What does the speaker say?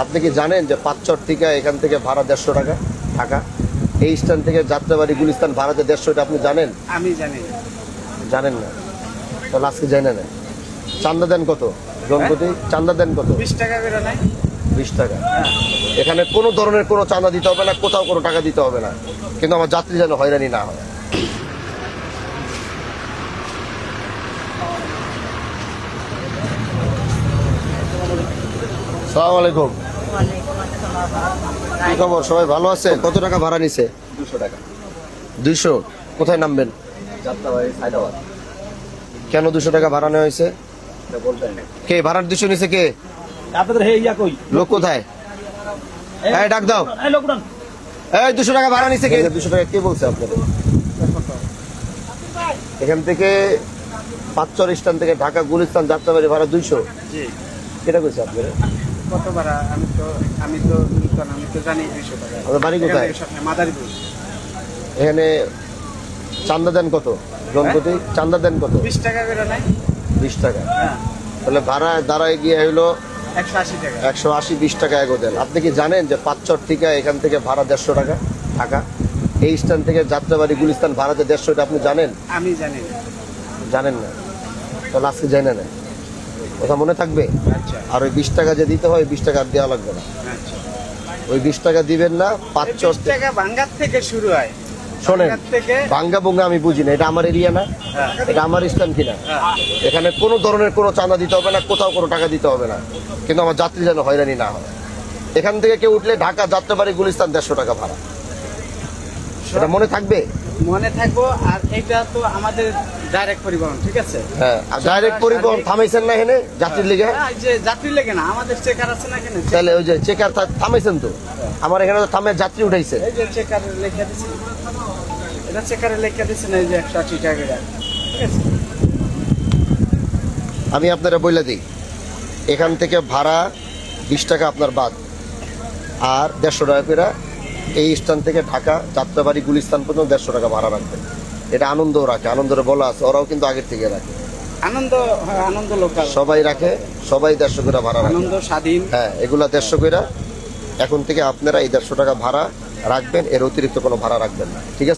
আপনি কি জানেন যে পাঁচচর থেকে এখান থেকে ভাড়া 150 টাকা ঢাকা, এই স্ট্যান্ড থেকে যাত্রাবাড়ি গুলিস্তান ভাড়াতে 150, এটা আপনি জানেন? আমি জানি না। জানেন না? তাহলে আজকে জানে না। চান্দা দেন কত জনপ্রতি? চান্দা দেন কত? 20 টাকা করে নাই? 20 টাকা। এখানে কোনো ধরনের কোনো চান্দা দিতে হবে না, কোথাও কোনো টাকা দিতে হবে না, কিন্তু আমার যাত্রী যেন হয়রানি না হয়। আসসালামু আলাইকুম। কি খবর, সবাই ভালো আছে? কত টাকা ভাড়া নিছে? 200 টাকা। 200? কোথায় নামবেন? যাত্রাবাড়ি হায়দ্রাবাদ। কেন 200 টাকা ভাড়া নেওয়া হয়েছে? এটা বলতেন না। কে ভাড়ার 200 নিছে? কে? আপনাদের হে ইয়া কই? লোক কোথায়? এই ডাক দাও। এই লোক উঠান। এই 200 টাকা ভাড়া নিছে কে? 200 টাকা কে বলছে আপনাদের? এখান থেকে পাঁচচর স্ট্যান্ড থেকে ঢাকা গুলিস্তান যাত্রাবাড়ি ভাড়া 200? জি। কেটা কইছে আপনাদের? কত ভাড়া? আমি তো জানি 200 টাকা। আপনার বাড়ি কোথায়? মাদারীপুর। এখানে চান্দা দেন কত জনপ্রতি? চান্দা দেন কত? 20 টাকা করে নাই? 20 টাকা। হ্যাঁ, তাহলে ভাড়া দাঁড়ায় গিয়ে হইলো 180 টাকা। 180, 20 টাকা এগো দেন। আপনি কি জানেন যে পাঁচচর থেকে এখান থেকে ভাড়া 150 টাকা ঢাকা, এই স্ট্যান্ড থেকে যাত্রাবাড়ি গুলিস্তান ভাড়াতে 150, এটা আপনি জানেন? আমি জানি না। জানেন না? তাহলে আজকে জানে না, কথা মনে থাকবে। আচ্ছা আর ওই 20 টাকা যে দিতে হয়, 20 টাকা আর দেওয়া লাগবে না। আচ্ছা। ওই 20 টাকা দিবেন না। পাঁচচর 20 টাকা ভাঙ্গার থেকে শুরু হয়। শোনেন, ভাঙ্গার থেকে ভাঙ্গা ভুঙ্গা আমি বুঝি না, এটা আমার এরিয়া না, হ্যাঁ, এটা আমার স্ট্যান্ড কিনা। হ্যাঁ। এখানে কোনো ধরনের কোনো চাঁদা দিতে হবে না, কোথাও কোনো টাকা দিতে হবে না, কিন্তু আমার যাত্রী যেন হয়রানি না হয়। এখান থেকে কেউ উঠলে ঢাকা যাত্রাবাড়ি গুলিস্তান 150 টাকা ভাড়া, এটা মনে থাকবে। মনে থাকবো। আর এটা তো আমাদের ডাইরেক্ট পরিবহন, ঠিক আছে? হ্যাঁ, আর ডাইরেক্ট পরিবহন থামাইছেন না এখানে যাত্রীর লিগে? হ্যাঁ, এই যে যাত্রী লেগে না, আমাদের চেকার আছে না কেন? তাহলে ওই যে চেকার থামাইছেন তো, আমার এখানে তো থামে যাত্রী উঠাইছে। এই যে চেকারে লেখা দিচ্ছে, এটা চেকারে লেখা দিচ্ছে না, এই যে 180 টাকা করে। ঠিক আছে? আমি আপনারা বইলা দিই, এখান থেকে ভাড়া 20 টাকা আপনার বাদ, আর 150 টাকা করে এই স্ট্যান্ড থেকে ঢাকা যাত্রাবাড়ি গুলিস্তান পর্যন্ত 150 টাকা ভাড়া রাখবেন। এটা আনন্দও রাখে, আনন্দরে বলা আছে, ওরাও কিন্তু আগের থেকে রাখে, আনন্দ, হ্যাঁ, আনন্দ লোকাল সবাই রাখে, সবাই 150 করে ভাড়া রাখে। আনন্দ স্বাধীন। হ্যাঁ, এগুলা 150 করে। এখন থেকে আপনারা এই 150 টাকা ভাড়া রাখবেন, এর অতিরিক্ত কোনো ভাড়া রাখবেন না, ঠিক আছে?